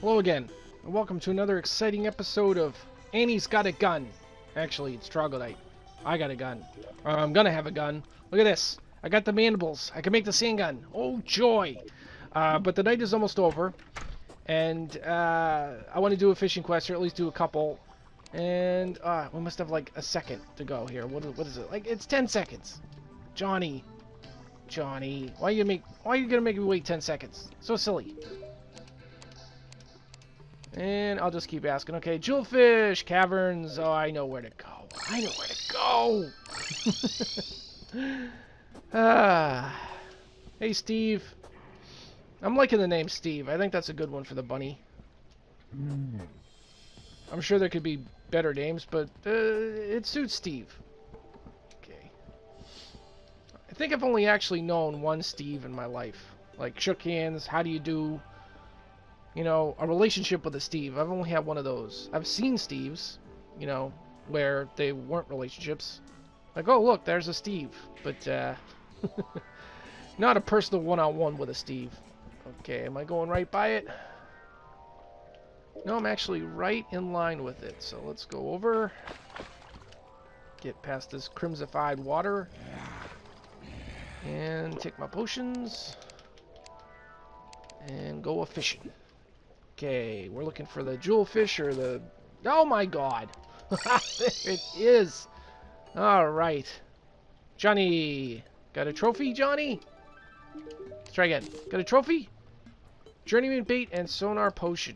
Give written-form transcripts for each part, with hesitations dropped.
Hello again, and welcome to another exciting episode of Annie's Got a Gun. Actually, it's Troglodyte. I got a gun. Or I'm gonna have a gun. Look at this. I got the mandibles. I can make the sand gun. Oh, joy! But the night is almost over, and I want to do a fishing quest, or at least do a couple. And we must have like a second to go here. What is it? Like, it's 10 seconds. Johnny. Why are you gonna make me wait 10 seconds? So silly. And I'll just keep asking. Okay, jewelfish, caverns. Oh, I know where to go. Hey, Steve. I'm liking the name Steve. I think that's a good one for the bunny. I'm sure there could be better names, but it suits Steve. Okay. I think I've only actually known one Steve in my life. Like, shook hands, how do you do? You know, a relationship with a Steve. I've only had one of those. I've seen Steves, you know, where they weren't relationships. Like, oh, look, there's a Steve. But, not a personal one-on-one with a Steve. Okay, am I going right by it? No, I'm actually right in line with it. So let's go over. Get past this crimsified water. And take my potions. And go a-fishing. Okay, we're looking for the jewelfish or the... Oh my god! There it is! Alright. Johnny! Got a trophy, Johnny? Let's try again. Got a trophy? Journeyman bait and sonar potion.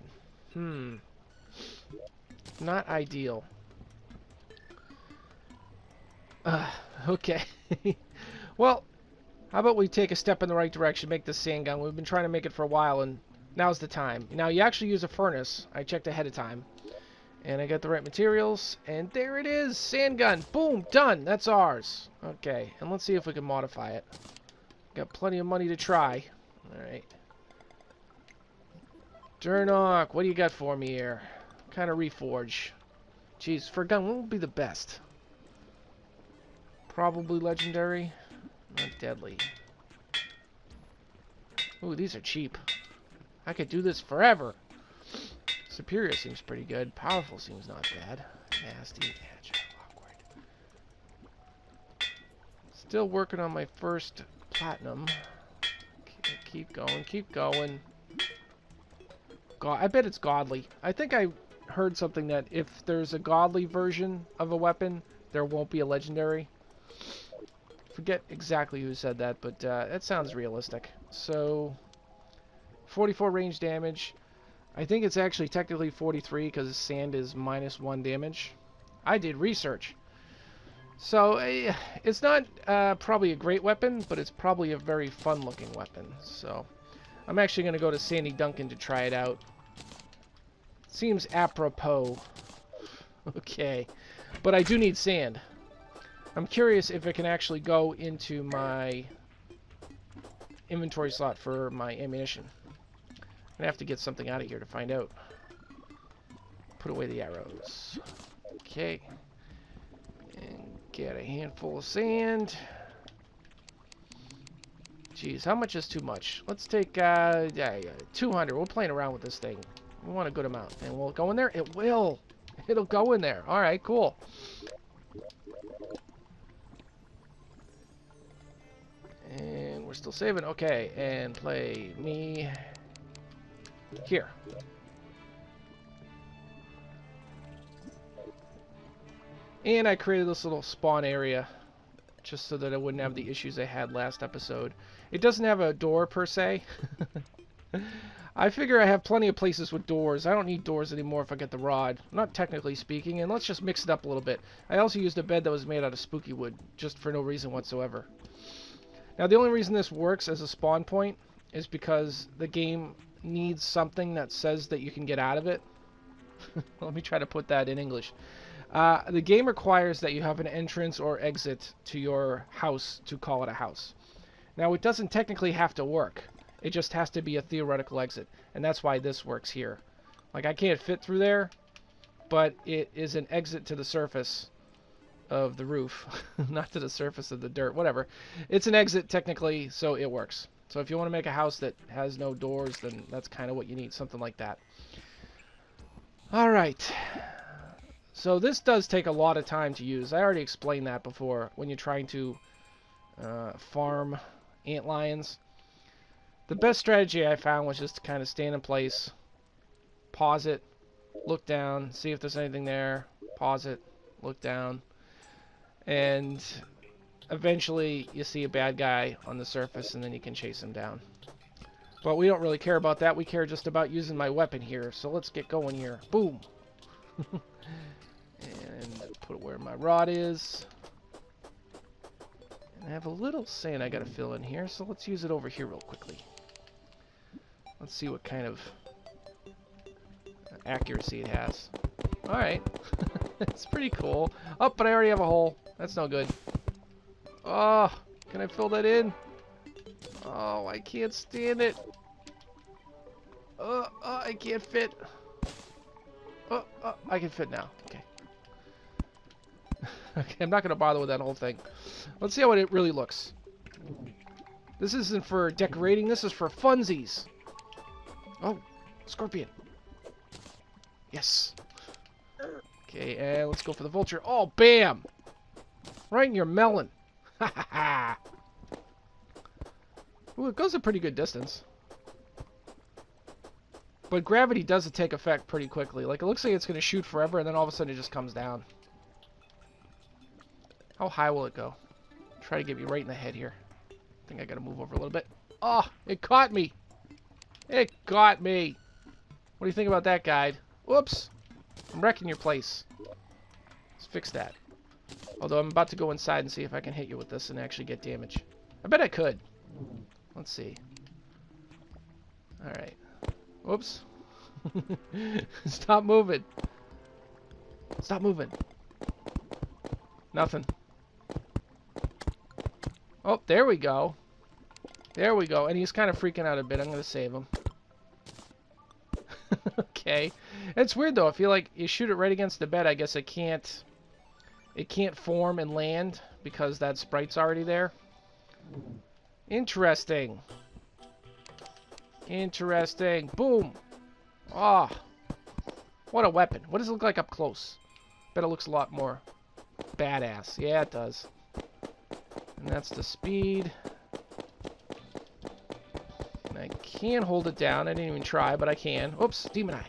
Not ideal. Okay. Well, how about we take a step in the right direction, make this sand gun. We've been trying to make it for a while, and now's the time. Now, you actually use a furnace. I checked ahead of time. And I got the right materials. And there it is. Sand gun. Boom. Done. That's ours. Okay. And let's see if we can modify it. Got plenty of money to try. Alright. Durnok, what do you got for me here? What kind of reforge? Jeez, for a gun, what would be the best? Probably legendary. Not deadly. Ooh, these are cheap. I could do this forever. Superior seems pretty good. Powerful seems not bad. Nasty, agile, awkward. Still working on my first platinum. Keep going. God, I bet it's godly. I think I heard something that if there's a godly version of a weapon, there won't be a legendary. Forget exactly who said that, but that sounds realistic. So, 44 range damage. I think it's actually technically 43 because sand is -1 damage. I did research. So, it's not probably a great weapon, but it's probably a very fun-looking weapon. So, I'm actually going to go to Sandy Duncan to try it out. Seems apropos. Okay. But I do need sand. I'm curious if it can actually go into my inventory slot for my ammunition. I'm going to have to get something out of here to find out. Put away the arrows. Okay. And get a handful of sand. Jeez, how much is too much? Let's take 200. We're playing around with this thing. We want a good amount. And will it go in there? It will. It'll go in there. Alright, cool. And we're still saving. Okay, and play me here. And I created this little spawn area just so that I wouldn't have the issues I had last episode. It doesn't have a door per se. I figure I have plenty of places with doors. I don't need doors anymore if I get the rod. Not technically speaking, and let's just mix it up a little bit. I also used a bed that was made out of spooky wood, just for no reason whatsoever. Now, the only reason this works as a spawn point is because the game needs something that says that you can get out of it. Let me try to put that in English. The game requires that you have an entrance or exit to your house to call it a house. Now, it doesn't technically have to work. It just has to be a theoretical exit. And that's why this works here. Like, I can't fit through there, but it is an exit to the surface of the roof. Not to the surface of the dirt, whatever. It's an exit, technically, so it works. So if you want to make a house that has no doors, then that's kind of what you need, something like that. All right. So this does take a lot of time to use. I already explained that before when you're trying to farm antlions. The best strategy I found was just to kind of stand in place, pause it, look down, see if there's anything there, pause it, look down, and eventually you see a bad guy on the surface and then you can chase him down. But we don't really care about that. We care just about using my weapon here. So let's get going here. Boom. And put it where my rod is. And I have a little sand I gotta fill in here, so let's use it over here real quickly. Let's see what kind of accuracy it has. Alright. It's pretty cool. Oh, but I already have a hole. That's no good. Oh, can I fill that in? Oh, I can't stand it. I can't fit. I can fit now. Okay. Okay, I'm not going to bother with that whole thing. Let's see how it really looks. This isn't for decorating. This is for funsies. Oh, scorpion. Yes. Okay, and let's go for the vulture. Oh, bam! Right in your melon. Ha ha ha. Ooh, it goes a pretty good distance. But gravity does take effect pretty quickly. Like, it looks like it's going to shoot forever, and then all of a sudden it just comes down. How high will it go? Try to get me right in the head here. I think I got to move over a little bit. Oh, it caught me. It got me. What do you think about that, guide? Whoops. I'm wrecking your place. Let's fix that. Although I'm about to go inside and see if I can hit you with this and actually get damage. I bet I could. Let's see. Alright. Whoops. Stop moving. Stop moving. Nothing. Oh, there we go. There we go. And he's kind of freaking out a bit. I'm going to save him. Okay. It's weird, though. I feel like you shoot it right against the bed. I guess it can't form and land because that sprite's already there. Interesting. Interesting. Boom. Ah. Oh, what a weapon. What does it look like up close? Bet it looks a lot more badass. Yeah, it does. And that's the speed. And I can hold it down. I didn't even try, but I can. Oops, demon eye.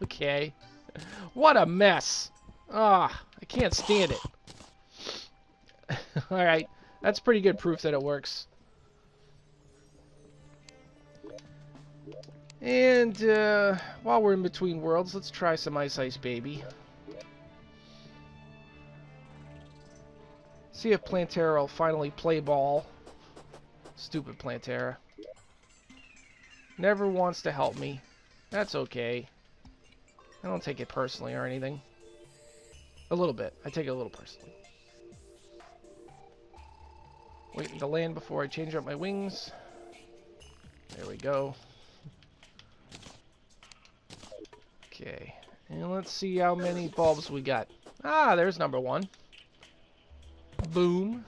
Okay. What a mess. Ah, I can't stand it. Alright. That's pretty good proof that it works. And while we're in between worlds, let's try some Ice Ice Baby. See if Plantera will finally play ball. Stupid Plantera. Never wants to help me. That's okay. I don't take it personally or anything. A little bit. I take it a little personally. Waiting to land before I change up my wings. There we go. Okay. And let's see how many bulbs we got. Ah, there's number one. Boom.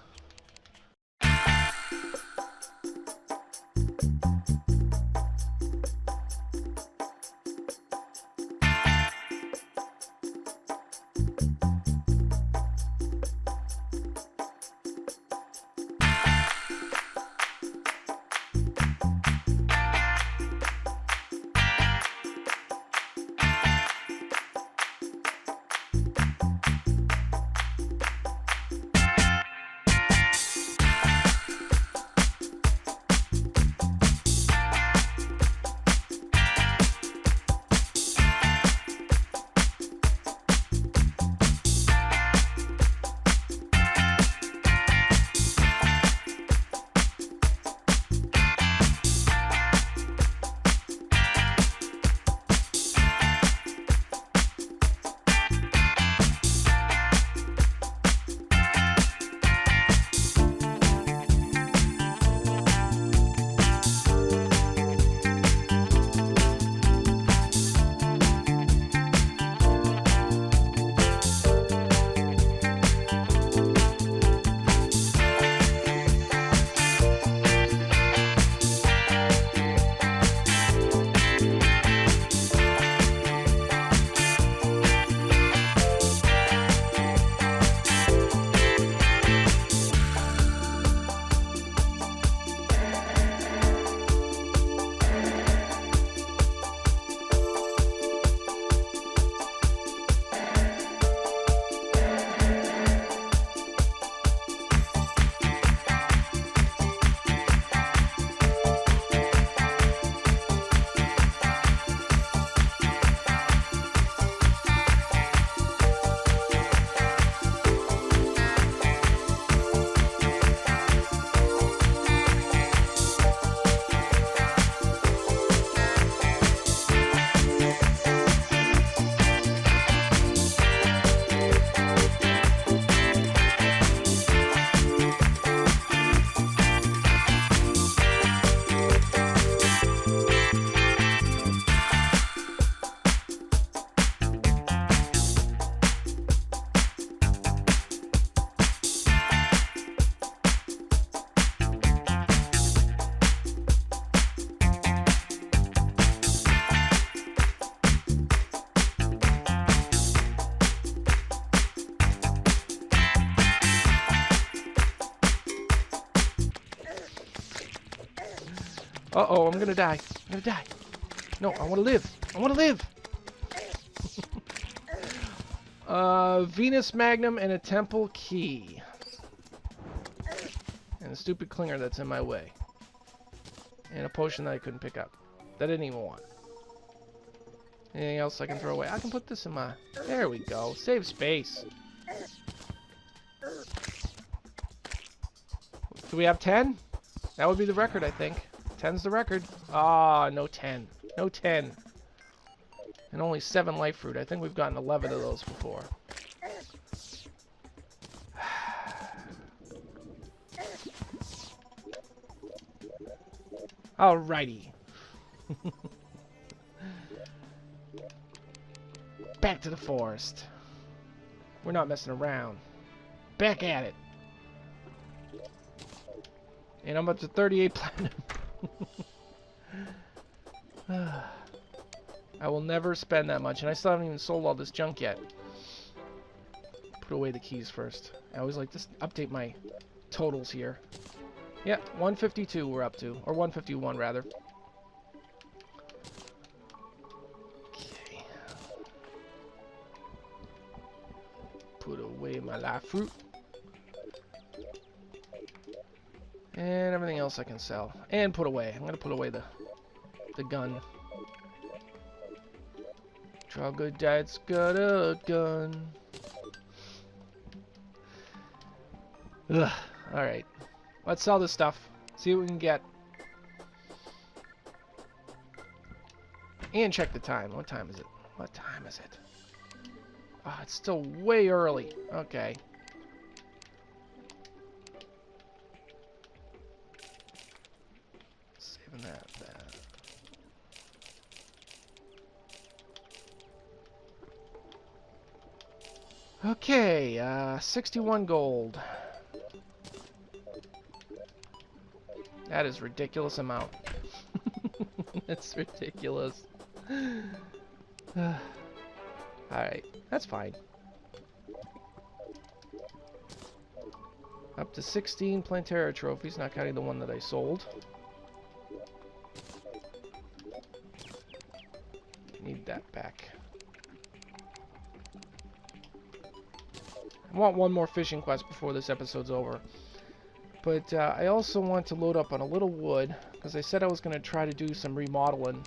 Uh-oh, I'm gonna die. I'm gonna die. No, I wanna live. I wanna live! Venus Magnum and a Temple Key. And a stupid clinger that's in my way. And a potion that I couldn't pick up. That I didn't even want. Anything else I can throw away? I can put this in my... There we go. Save space. Do we have 10? That would be the record, I think. 10's the record. Ah, no 10. No 10. And only 7 life fruit. I think we've gotten 11 of those before. Alrighty. Back to the forest. We're not messing around. Back at it. And I'm up to 38 platinum. I will never spend that much, and I still haven't even sold all this junk yet. Put away the keys first. I always like to update my totals here. Yeah, 152 we're up to, or 151 rather. Okay. Put away my life fruit. And everything else I can sell. And put away. I'm going to put away the gun. Troglodyte's got a gun. Ugh. Alright. Let's sell this stuff. See what we can get. And check the time. What time is it? What time is it? Ah, it's still way early. Okay. Saving that. Okay, 61 gold. That is ridiculous amount. That's ridiculous. Alright, that's fine. Up to 16 Terraria trophies, not counting the one that I sold. Need that back. I want one more fishing quest before this episode's over. But I also want to load up on a little wood, because I said I was going to try to do some remodeling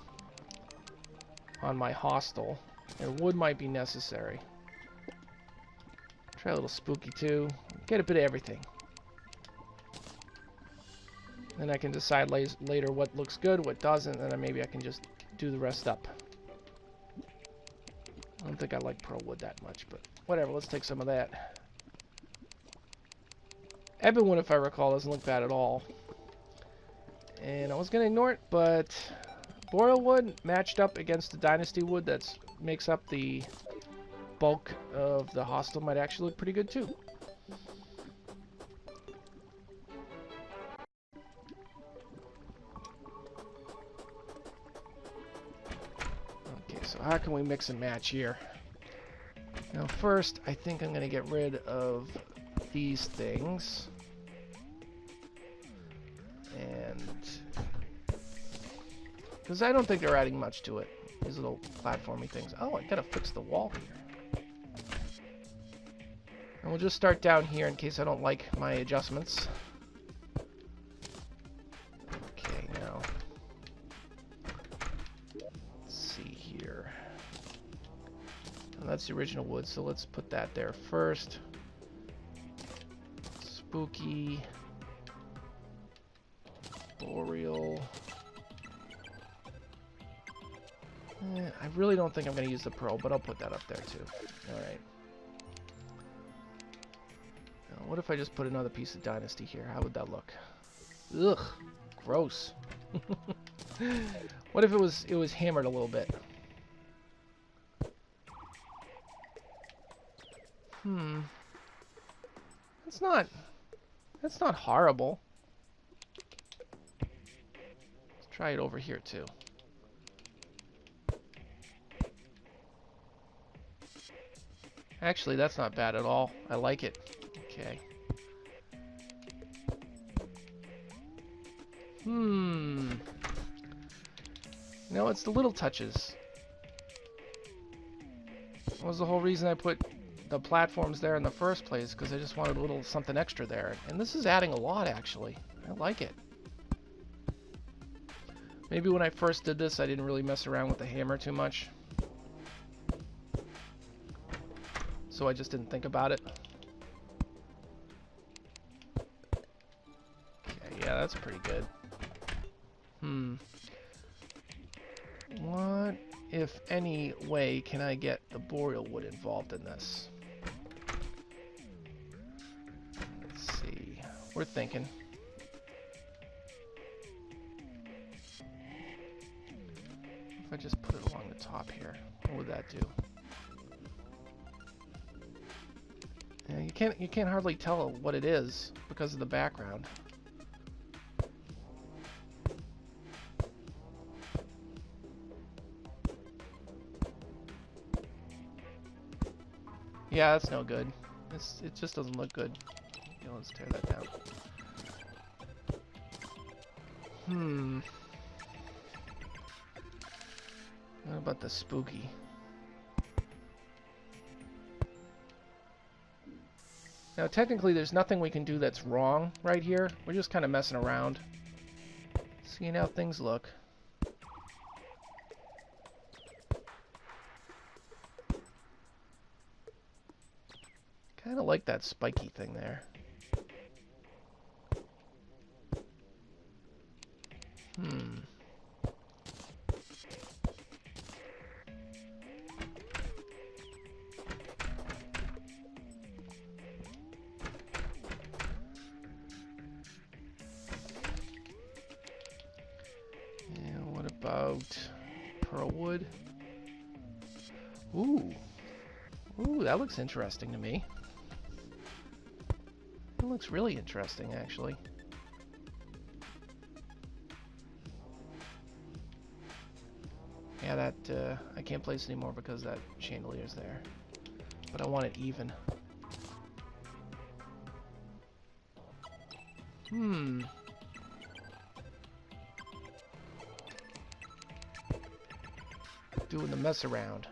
on my hostel, and wood might be necessary. Try a little spooky too. Get a bit of everything. Then I can decide later what looks good, what doesn't, and then maybe I can just do the rest up. I don't think I like pearl wood that much, but whatever, let's take some of that. Ebonwood, if I recall, doesn't look bad at all. And I was going to ignore it, but boreal wood matched up against the dynasty wood that makes up the bulk of the hostel might actually look pretty good too. Okay, so how can we mix and match here? Now first, I think I'm going to get rid of these things. And because I don't think they're adding much to it. These little platformy things. Oh, I gotta fix the wall here. And we'll just start down here in case I don't like my adjustments. Okay, now let's see here. And that's the original wood, so let's put that there first. Spooky. Boreal. I really don't think I'm going to use the pearl, but I'll put that up there too. Alright. Now, what if I just put another piece of dynasty here? How would that look? Ugh. Gross. What if it was hammered a little bit? That's not horrible. Try it over here too. Actually, that's not bad at all. I like it. Okay. No, it's the little touches. That was the whole reason I put the platforms there in the first place, because I just wanted a little something extra there. And this is adding a lot, actually. I like it. Maybe when I first did this, I didn't really mess around with the hammer too much. So I just didn't think about it. Okay, yeah, that's pretty good. What, if any way, can I get the boreal wood involved in this? Let's see. We're thinking. If I just put it along the top here, what would that do? Yeah, you can't hardly tell what it is because of the background. Yeah, that's no good. It just doesn't look good. Okay, let's tear that down. What about the spooky? Now, technically, there's nothing we can do that's wrong right here. We're just kind of messing around. Seeing how things look. Kind of like that spiky thing there. And what about pearl wood? Ooh. Ooh, that looks interesting to me. It looks really interesting, actually. Yeah, that, I can't place anymore because that chandelier's there. But I want it even. Doing the mess around.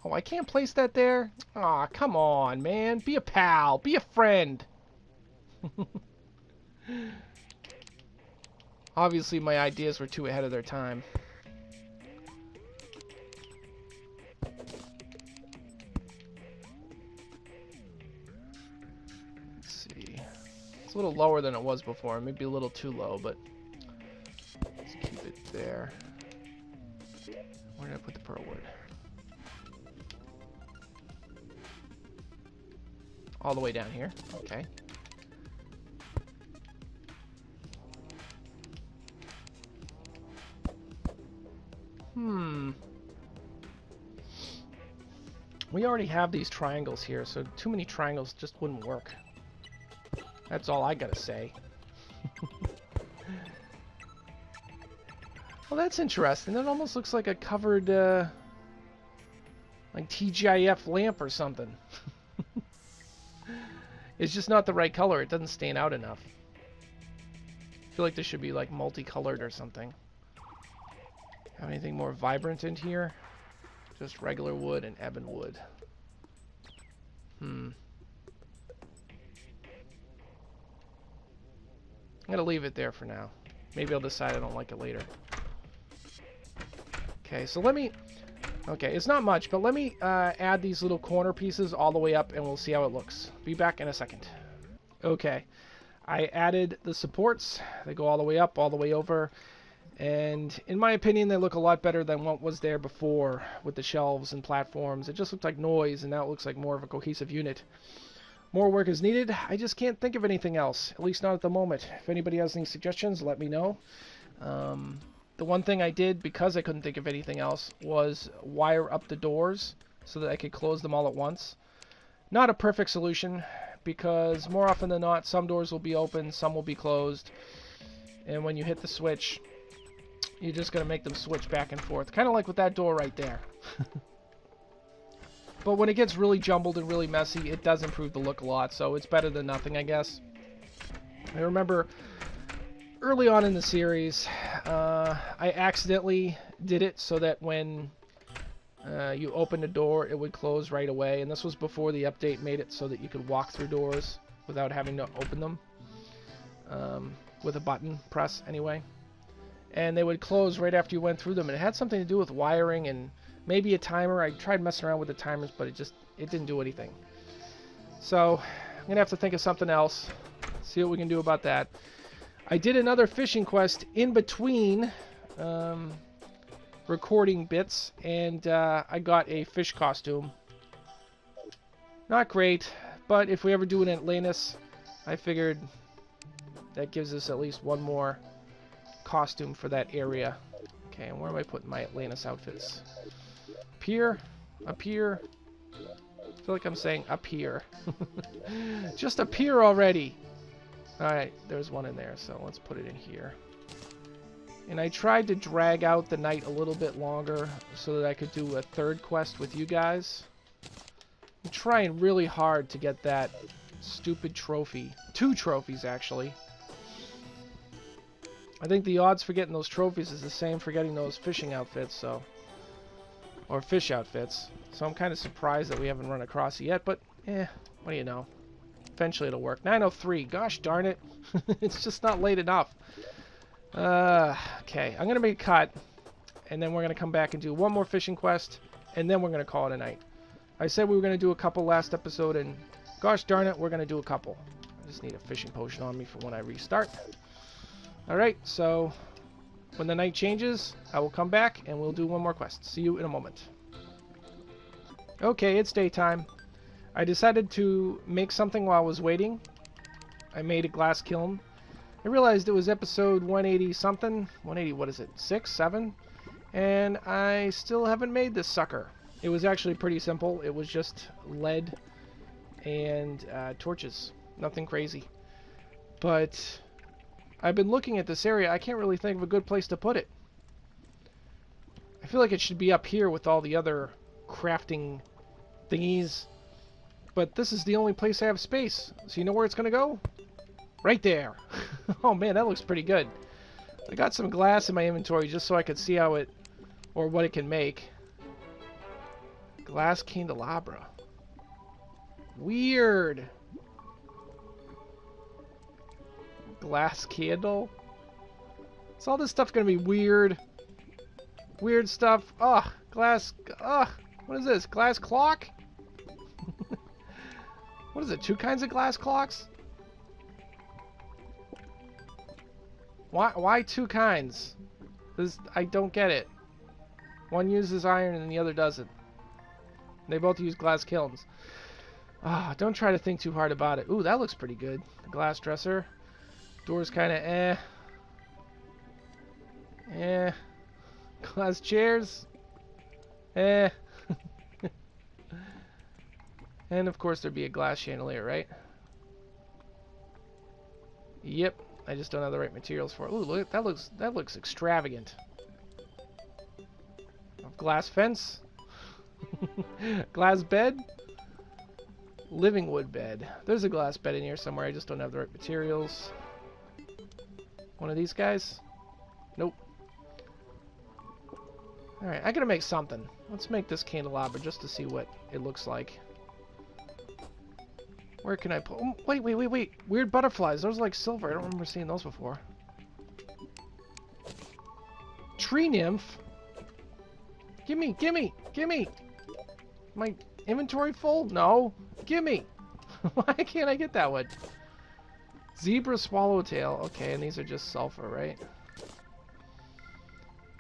Oh, I can't place that there? Aw, come on, man. Be a pal. Be a friend. Obviously, my ideas were too ahead of their time. Let's see. It's a little lower than it was before. Maybe a little too low, but let's keep it there. Where did I put the pearl wood? All the way down here. Okay. We already have these triangles here, so too many triangles just wouldn't work. That's all I gotta say. Well, that's interesting. That almost looks like a covered, like TGIF lamp or something. It's just not the right color. It doesn't stand out enough. I feel like this should be like multicolored or something. Have anything more vibrant in here? Just regular wood and ebon wood. I'm gonna leave it there for now. Maybe I'll decide I don't like it later. Okay, so let me... Okay, it's not much, but let me add these little corner pieces all the way up and we'll see how it looks. Be back in a second. Okay, I added the supports. They go all the way up, all the way over. And in my opinion, they look a lot better than what was there before with the shelves and platforms. It just looked like noise, and now it looks like more of a cohesive unit. More work is needed. I just can't think of anything else, at least not at the moment. If anybody has any suggestions, let me know. The one thing I did, because I couldn't think of anything else, was wire up the doors so that I could close them all at once. Not a perfect solution, because more often than not, some doors will be open, some will be closed. And when you hit the switch, you're just going to make them switch back and forth. Kind of like with that door right there. But when it gets really jumbled and really messy, it does improve the look a lot. So it's better than nothing, I guess. I remember early on in the series, I accidentally did it so that when you opened a door, it would close right away. And this was before the update made it so that you could walk through doors without having to open them. With a button press, anyway. And they would close right after you went through them. And it had something to do with wiring and maybe a timer. I tried messing around with the timers, but it didn't do anything. So I'm going to have to think of something else. See what we can do about that. I did another fishing quest in between recording bits, and I got a fish costume. Not great, but if we ever do an Atlantis, I figured that gives us at least one more costume for that area. Okay, and where am I putting my Atlantis outfits? Up here? Up here? I feel like I'm saying up here. Just up here already! Alright, there's one in there, so let's put it in here. And I tried to drag out the night a little bit longer so that I could do a third quest with you guys. I'm trying really hard to get that stupid trophy. 2 trophies, actually. I think the odds for getting those trophies is the same for getting those fishing outfits, so... Or fish outfits. So I'm kind of surprised that we haven't run across it yet, but, what do you know? Eventually it'll work. 9:03, gosh darn it. It's just not late enough. Okay, I'm going to make a cut, and then we're going to come back and do one more fishing quest, and then we're going to call it a night. I said we were going to do a couple last episode, and gosh darn it, we're going to do a couple. I just need a fishing potion on me for when I restart. Alright, so when the night changes, I will come back, and we'll do one more quest. See you in a moment. Okay, it's daytime. I decided to make something while I was waiting. I made a glass kiln. I realized it was episode 180 something. 180, what is it? 6? 7? And I still haven't made this sucker. It was actually pretty simple. It was just lead and torches. Nothing crazy. But I've been looking at this area. I can't really think of a good place to put it. I feel like it should be up here with all the other crafting thingies. But this is the only place I have space. So you know where it's going to go? Right there. Oh man, that looks pretty good. I got some glass in my inventory just so I could see how it, or what it can make. Glass candelabra. Weird. Glass candle. So all this stuff's going to be weird. Weird stuff. Ugh, glass. Ugh, what is this? Glass clock? What is it? 2 kinds of glass clocks? Why 2 kinds? I don't get it. One uses iron and the other doesn't. They both use glass kilns. Ah, don't try to think too hard about it. Ooh, that looks pretty good. The glass dresser. Door's kind of Glass chairs. And of course there'd be a glass chandelier, right? Yep. I just don't have the right materials for it. Ooh, look, that looks extravagant. Glass fence. Glass bed. Living wood bed. There's a glass bed in here somewhere. I just don't have the right materials. One of these guys? Nope. Alright, I gotta make something. Let's make this candelabra just to see what it looks like. Where can I put... Oh, wait. Weird butterflies. Those are like silver. I don't remember seeing those before. Tree nymph? Gimme! My inventory full? No. Gimme! Why can't I get that one? Zebra swallowtail. Okay, and these are just sulfur, right?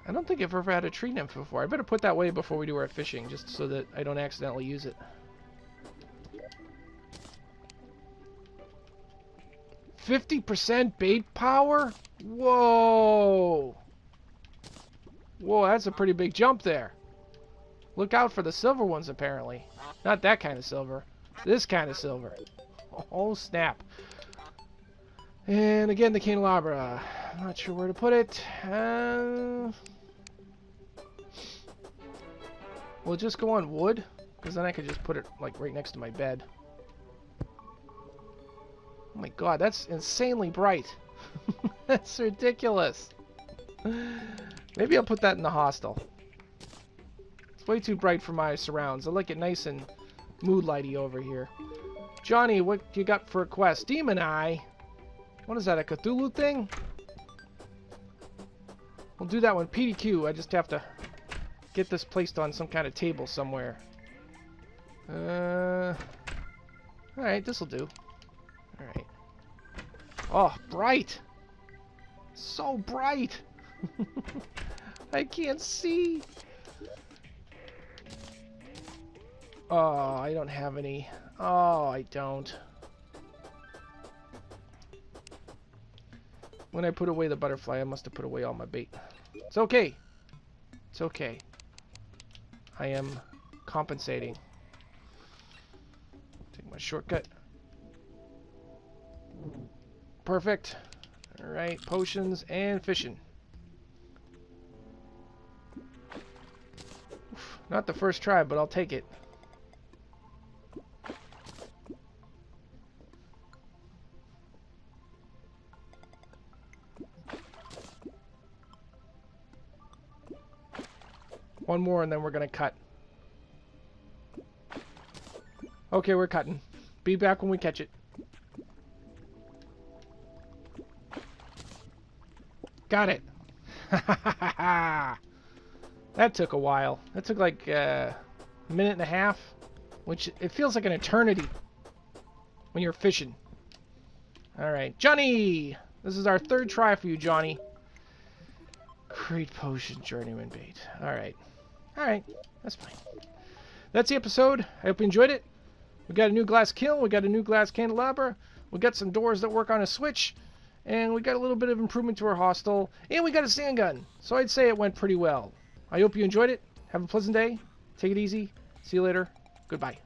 I don't think I've ever had a tree nymph before. I better put that away before we do our fishing, just so that I don't accidentally use it. 50% bait power? Whoa! Whoa, that's a pretty big jump there. Look out for the silver ones, apparently. Not that kind of silver. This kind of silver. Oh, snap. And again, the candelabra. I'm not sure where to put it. Will it just go on wood? Because then I could just put it like right next to my bed. Oh my god, that's insanely bright. That's ridiculous. Maybe I'll put that in the hostel. It's way too bright for my surrounds. I like it nice and mood-lighty over here. Johnny, what you got for a quest? Demon Eye? What is that, a Cthulhu thing? We'll do that one. PDQ, I just have to get this placed on some kind of table somewhere. Alright, this'll do. Alright. Oh, bright! So bright! I can't see! Oh, I don't have any. Oh, I don't. When I put away the butterfly, I must have put away all my bait. It's okay. It's okay. I am compensating. Take my shortcut. Perfect. Alright, potions and fishing. Oof, not the first try, but I'll take it. One more and then we're gonna cut. Okay, we're cutting. Be back when we catch it. Got it. That took a while. That took like a minute and a half, which it feels like an eternity when you're fishing. All right, Johnny. This is our third try for you, Johnny. Great potion, journeyman bait. All right. All right, that's fine. That's the episode. I hope you enjoyed it. We got a new glass kiln. We got a new glass candelabra. We got some doors that work on a switch. And we got a little bit of improvement to our hostel. And we got a sand gun. So I'd say it went pretty well. I hope you enjoyed it. Have a pleasant day. Take it easy. See you later. Goodbye.